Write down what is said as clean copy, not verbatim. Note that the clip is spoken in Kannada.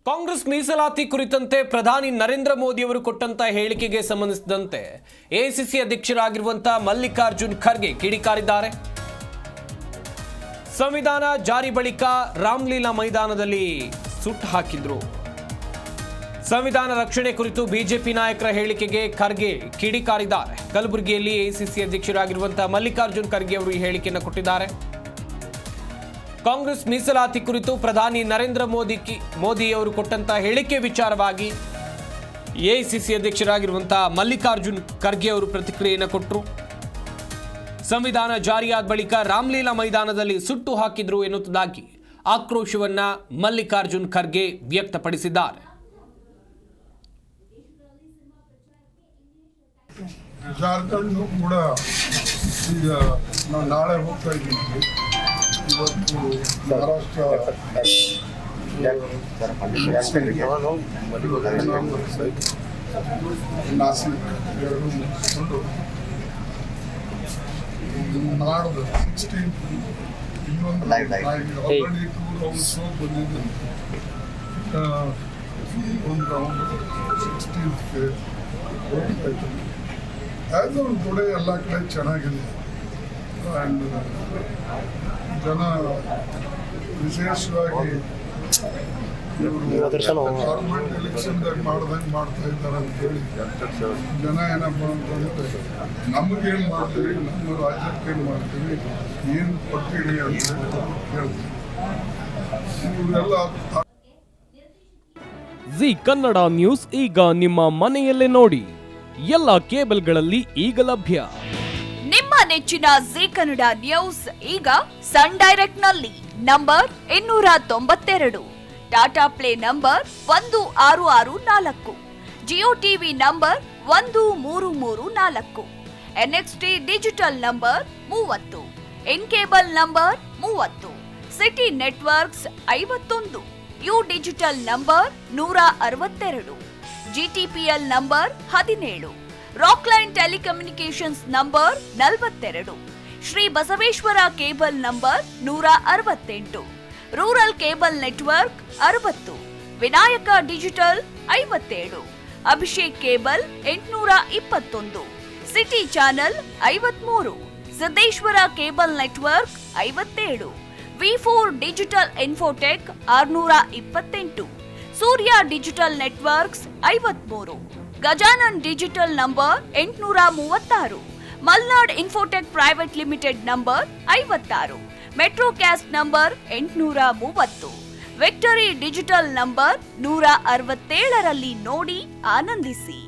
ಕಾಂಗ್ರೆಸ್ ಮೀಸಲಾತಿ ಕುರಿತಂತೆ ಪ್ರಧಾನಿ ನರೇಂದ್ರ ಮೋದಿ ಅವರು ಕೊಟ್ಟಂತ ಹೇಳಿಕೆಗೆ ಸಂಬಂಧಿಸಿದಂತೆ ಎಐಸಿಸಿ ಅಧ್ಯಕ್ಷರಾಗಿರುವಂತಹ ಮಲ್ಲಿಕಾರ್ಜುನ್ ಖರ್ಗೆ ಕಿಡಿಕಾರಿದ್ದಾರೆ. ಸಂವಿಧಾನ ಜಾರಿ ಬಳಿಕ ರಾಮಲೀಲಾ ಮೈದಾನದಲ್ಲಿ ಸುಟ್ಟು ಹಾಕಿದ್ರು. ಸಂವಿಧಾನ ರಕ್ಷಣೆ ಕುರಿತು ಬಿಜೆಪಿ ನಾಯಕರ ಹೇಳಿಕೆಗೆ ಖರ್ಗೆ ಕಿಡಿಕಾರಿದ್ದಾರೆ. ಕಲಬುರಗಿಯಲ್ಲಿ ಎಐಸಿಸಿ ಅಧ್ಯಕ್ಷರಾಗಿರುವಂತಹ ಮಲ್ಲಿಕಾರ್ಜುನ್ ಖರ್ಗೆ ಅವರು ಈ ಹೇಳಿಕೆಯನ್ನು ಕೊಟ್ಟಿದ್ದಾರೆ. ಕಾಂಗ್ರೆಸ್ ಮೀಸಲಾತಿ ಕುರಿತು ಪ್ರಧಾನಿ ನರೇಂದ್ರ ಮೋದಿ ಅವರು ಕೊಟ್ಟಂತ ಹೇಳಿಕೆ ವಿಚಾರವಾಗಿ ಎಐಸಿಸಿ ಅಧ್ಯಕ್ಷರಾಗಿರುವಂತಹ ಮಲ್ಲಿಕಾರ್ಜುನ್ ಖರ್ಗೆ ಅವರು ಪ್ರತಿಕ್ರಿಯೆಯನ್ನು ಕೊಟ್ಟರು. ಸಂವಿಧಾನ ಜಾರಿಯಾದ ಬಳಿಕ ರಾಮಲೀಲಾ ಮೈದಾನದಲ್ಲಿ ಸುಟ್ಟು ಹಾಕಿದ್ರು ಎನ್ನುವುದಾಗಿ ಆಕ್ರೋಶವನ್ನ ಮಲ್ಲಿಕಾರ್ಜುನ್ ಖರ್ಗೆ ವ್ಯಕ್ತಪಡಿಸಿದ್ದಾರೆ. ಜಾರ್ಖಂಡ್ ಕೂಡ ಈಗ ನಾವು ನಾಳೆ ಹೋಗ್ತಾ ಇದ್ದೀವಿ. ಇವತ್ತು ಮಹಾರಾಷ್ಟ್ರ ನಾಸಿಕ್ ಎರಡು ಮುಗಿಸ್ಕೊಂಡು ನಾಡ್ದು 16th ಇನ್ನೊಂದು ಆಲ್ರೆಡಿ 2 ರೌಂಡ್ಸ್ ಬಂದಿದ್ದು. ಒಂದು ರೌಂಡ್ 16th ಹೋಗ್ತಾ ಇದ್ದೀವಿ. ಆ್ಯಸ್ ಆನ್ ಟುಡೇ ಎಲ್ಲ ಕಡೆ ಚೆನ್ನಾಗಿದೆ. ಆ್ಯಂಡ್ ಜನ ವಿಶೇಷವಾಗಿ ಇವರು ಗೌರ್ಮೆಂಟ್ ಎಲೆಕ್ಷನ್ದಾಗ ಮಾಡ್ದಂಗೆ ಮಾಡ್ತಾ ಇದ್ದಾರೆ ಅಂತೇಳಿ ಜನ ಏನಪ್ಪ ಅಂತಂದ್ರೆ ನಮಗೇನು ಮಾಡ್ತೀವಿ, ನಮ್ಮ ರಾಜ್ಯಕ್ಕೆ ಏನು ಮಾಡ್ತೀವಿ, ಏನು ಕೊಡ್ತೀವಿ ಅಂತ ಹೇಳ್ತೀವಿ. ಇವರೆಲ್ಲ ಜಿ ಕನ್ನಡ ನ್ಯೂಸ್ ಈಗ ನಿಮ್ಮ ಮನೆಯಲ್ಲೇ ನೋಡಿ. ಎಲ್ಲ ಕೇಬಲ್ಗಳಲ್ಲಿ ಈಗ ಲಭ್ಯ. ನಿಮ್ಮ ನೆಚ್ಚಿನ ಜಿ ಕನ್ನಡ ನ್ಯೂಸ್ ಈಗ ಸನ್ ಡೈರೆಕ್ಟ್ ನಲ್ಲಿ number 292, Tata play number 1664, Jio TV number 1334, NXT digital number 30, in cable number 30, city networks 51, U digital number 162, GTPL number 17, Rockline telecommunications number 42, Shri Basaveshwara cable number 168, rural cable network 60, Vinayaka digital 57, Abhishek cable 821, city channel 53, Siddeshwara cable network 57, ವಿ4 digital infotech 628, Surya digital networks 53, Gajanan digital number 836, Malnad infotech private limited number 56, metrocast number 830, victory digital number 167ರಲ್ಲಿ ನೋಡಿ ಆನಂದಿಸಿ.